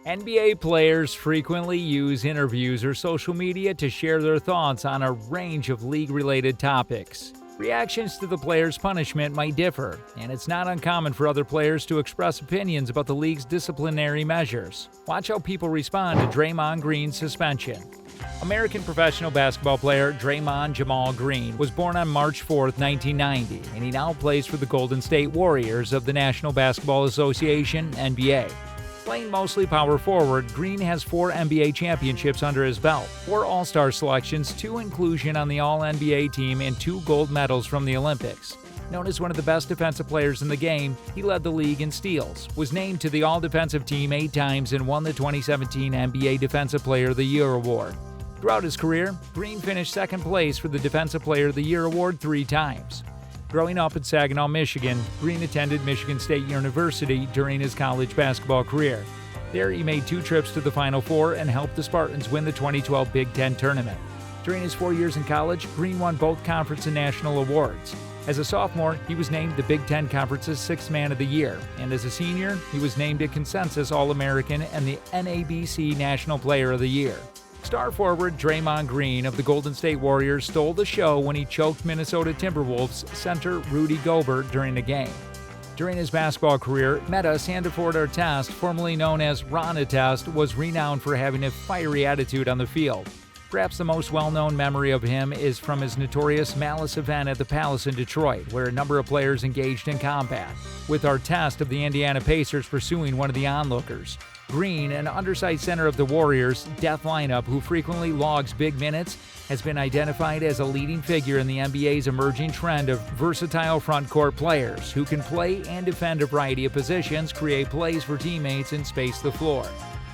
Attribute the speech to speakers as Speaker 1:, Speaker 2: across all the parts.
Speaker 1: NBA players frequently use interviews or social media to share their thoughts on a range of league-related topics. Reactions to the player's punishment might differ, and it's not uncommon for other players to express opinions about the league's disciplinary measures. Watch how people respond to Draymond Green's suspension. American professional basketball player Draymond Jamal Green was born on March 4, 1990, and he now plays for the Golden State Warriors of the National Basketball Association, NBA. Playing mostly power forward, Green has 4 NBA championships under his belt, 4 All-Star selections, 2 inclusion on the All-NBA team, and 2 gold medals from the Olympics. Known as one of the best defensive players in the game, he led the league in steals, was named to the All-Defensive Team 8 times, and won the 2017 NBA Defensive Player of the Year award. Throughout his career, Green finished second place for the Defensive Player of the Year award 3 times. Growing up in Saginaw, Michigan, Green attended Michigan State University during his college basketball career. There, he made 2 trips to the Final Four and helped the Spartans win the 2012 Big Ten tournament. During his 4 years in college, Green won both conference and national awards. As a sophomore, he was named the Big Ten Conference's 6th Man of the Year, and as a senior, he was named a consensus All-American and the NABC National Player of the Year. Star forward Draymond Green of the Golden State Warriors stole the show when he choked Minnesota Timberwolves center Rudy Gobert during a game. During his basketball career, Meta Sandiford Artest, formerly known as Ron Artest, was renowned for having a fiery attitude on the field. Perhaps the most well-known memory of him is from his notorious Malice event at the Palace in Detroit, where a number of players engaged in combat, with Artest of the Indiana Pacers pursuing one of the onlookers. Green, an undersized center of the Warriors' death lineup who frequently logs big minutes, has been identified as a leading figure in the NBA's emerging trend of versatile front-court players who can play and defend a variety of positions, create plays for teammates, and space the floor.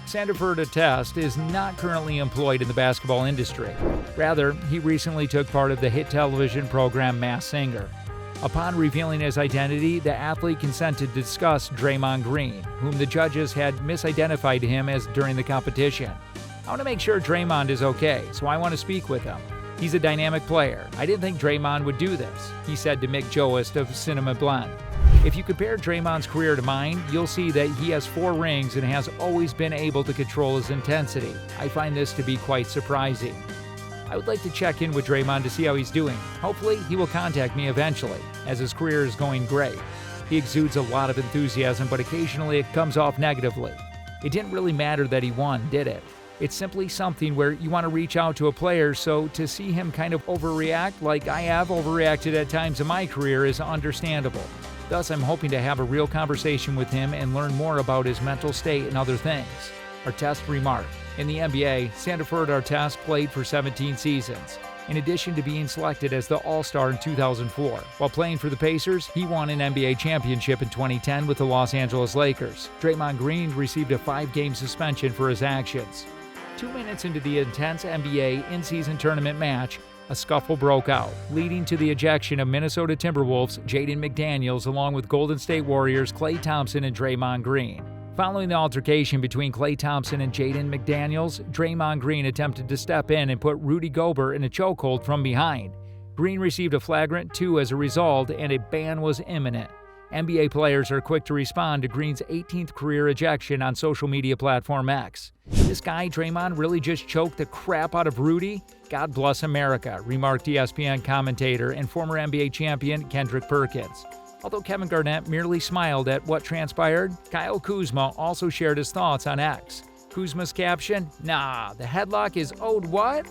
Speaker 1: Sandiford Artest is not currently employed in the basketball industry. Rather, he recently took part of the hit television program Masked Singer. Upon revealing his identity, the athlete consented to discuss Draymond Green, whom the judges had misidentified him as during the competition. I want to make sure Draymond is okay, so I want to speak with him. He's a dynamic player. I didn't think Draymond would do this, he said to Mick Joest of Cinema Blend. If you compare Draymond's career to mine, you'll see that he has 4 rings and has always been able to control his intensity. I find this to be quite surprising. I would like to check in with Draymond to see how he's doing. Hopefully, he will contact me eventually, as his career is going great. He exudes a lot of enthusiasm, but occasionally it comes off negatively. It didn't really matter that he won, did it? It's simply something where you want to reach out to a player, so to see him kind of overreact like I have overreacted at times in my career is understandable. Thus, I'm hoping to have a real conversation with him and learn more about his mental state and other things. Artest remarked. In the NBA, Sandiford Artest played for 17 seasons. In addition to being selected as the All-Star in 2004, while playing for the Pacers, he won an NBA championship in 2010 with the Los Angeles Lakers. Draymond Green received a 5-game suspension for his actions. 2 minutes into the intense NBA in-season tournament match, a scuffle broke out, leading to the ejection of Minnesota Timberwolves' Jaden McDaniels along with Golden State Warriors' Klay Thompson and Draymond Green. Following the altercation between Klay Thompson and Jaden McDaniels, Draymond Green attempted to step in and put Rudy Gobert in a chokehold from behind. Green received a flagrant 2 as a result, and a ban was imminent. NBA players are quick to respond to Green's 18th career ejection on social media platform X. This guy, Draymond, really just choked the crap out of Rudy? God bless America, remarked ESPN commentator and former NBA champion Kendrick Perkins. Although Kevin Garnett merely smiled at what transpired, Kyle Kuzma also shared his thoughts on X. Kuzma's caption, "Nah, the headlock is owed what?"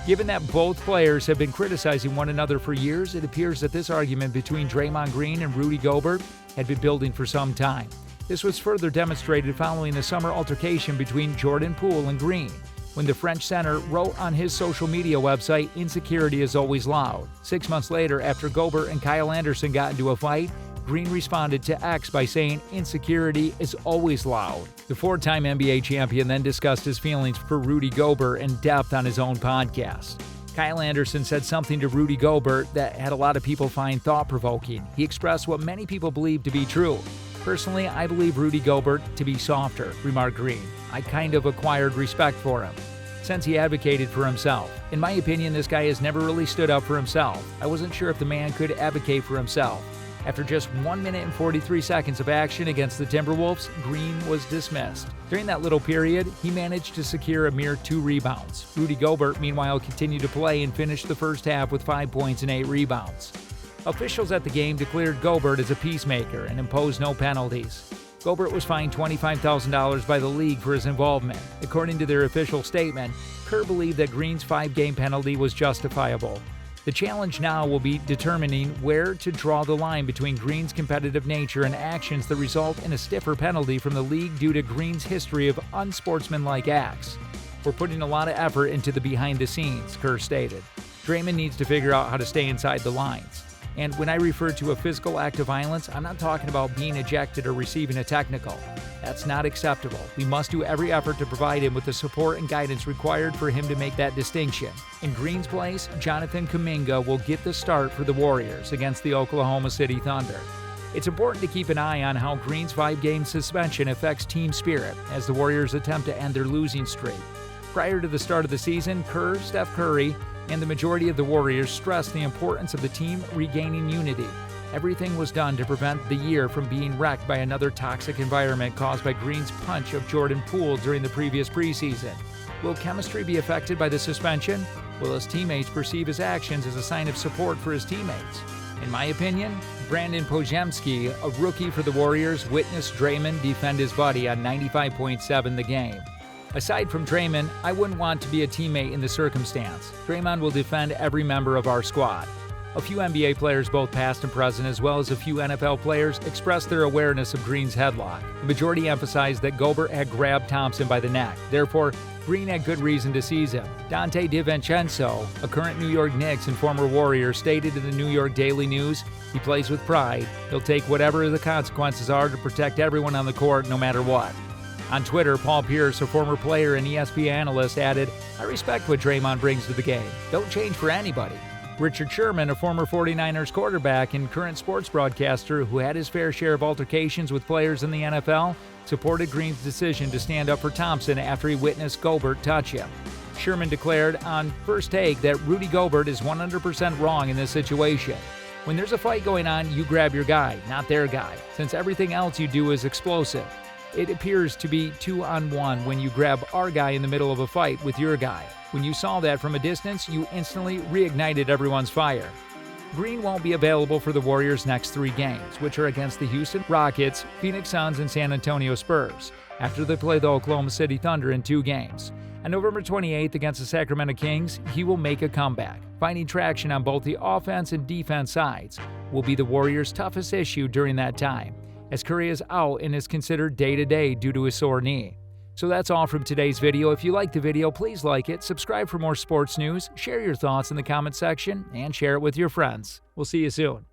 Speaker 1: Given that both players have been criticizing one another for years, it appears that this argument between Draymond Green and Rudy Gobert had been building for some time. This was further demonstrated following the summer altercation between Jordan Poole and Green, when the French center wrote on his social media website, "Insecurity is always loud." 6 months later, after Gobert and Kyle Anderson got into a fight, Green responded to X by saying, "Insecurity is always loud." The 4-time NBA champion then discussed his feelings for Rudy Gobert in depth on his own podcast. Kyle Anderson said something to Rudy Gobert that had a lot of people find thought-provoking. He expressed what many people believe to be true. "Personally, I believe Rudy Gobert to be softer," remarked Green. "I kind of acquired respect for him since he advocated for himself. In my opinion, this guy has never really stood up for himself. I wasn't sure if the man could advocate for himself. After just 1 minute and 43 seconds of action against the Timberwolves, Green was dismissed. During that little period, he managed to secure a mere 2 rebounds. Rudy Gobert, meanwhile, continued to play and finished the first half with 5 points and 8 rebounds. Officials at the game declared Gobert as a peacemaker and imposed no penalties. Gobert was fined $25,000 by the league for his involvement. According to their official statement, Kerr believed that Green's 5-game penalty was justifiable. The challenge now will be determining where to draw the line between Green's competitive nature and actions that result in a stiffer penalty from the league due to Green's history of unsportsmanlike acts. "We're putting a lot of effort into the behind the scenes," Kerr stated. "Draymond needs to figure out how to stay inside the lines. And when I refer to a physical act of violence, I'm not talking about being ejected or receiving a technical. That's not acceptable. We must do every effort to provide him with the support and guidance required for him to make that distinction." In Green's place, Jonathan Kuminga will get the start for the Warriors against the Oklahoma City Thunder. It's important to keep an eye on how Green's 5-game suspension affects team spirit as the Warriors attempt to end their losing streak. Prior to the start of the season, Kerr, Steph Curry, and the majority of the Warriors stressed the importance of the team regaining unity. Everything was done to prevent the year from being wrecked by another toxic environment caused by Green's punch of Jordan Poole during the previous preseason. Will chemistry be affected by the suspension? Will his teammates perceive his actions as a sign of support for his teammates? In my opinion, Brandon Podziemski, a rookie for the Warriors, witnessed Draymond defend his buddy on 95.7 the game. Aside from Draymond, I wouldn't want to be a teammate in the circumstance. Draymond will defend every member of our squad. A few NBA players, both past and present, as well as a few NFL players, expressed their awareness of Green's headlock. The majority emphasized that Gobert had grabbed Thompson by the neck. Therefore, Green had good reason to seize him. Dante DiVincenzo, a current New York Knicks and former Warrior, stated in the New York Daily News, "He plays with pride. He'll take whatever the consequences are to protect everyone on the court no matter what." On Twitter, Paul Pierce, a former player and ESPN analyst, added, "I respect what Draymond brings to the game. Don't change for anybody." Richard Sherman, a former 49ers quarterback and current sports broadcaster who had his fair share of altercations with players in the NFL, supported Green's decision to stand up for Thompson after he witnessed Gobert touch him. Sherman declared on First Take that Rudy Gobert is 100% wrong in this situation. "When there's a fight going on, you grab your guy, not their guy, since everything else you do is explosive. It appears to be 2-on-1 when you grab our guy in the middle of a fight with your guy. When you saw that from a distance, you instantly reignited everyone's fire." Green won't be available for the Warriors' next 3 games, which are against the Houston Rockets, Phoenix Suns, and San Antonio Spurs, after they play the Oklahoma City Thunder in 2 games. On November 28th against the Sacramento Kings, he will make a comeback. Finding traction on both the offense and defense sides will be the Warriors' toughest issue during that time, as Curry is out and is considered day-to-day due to his sore knee. So that's all from today's video. If you liked the video, please like it, subscribe for more sports news, share your thoughts in the comment section, and share it with your friends. We'll see you soon.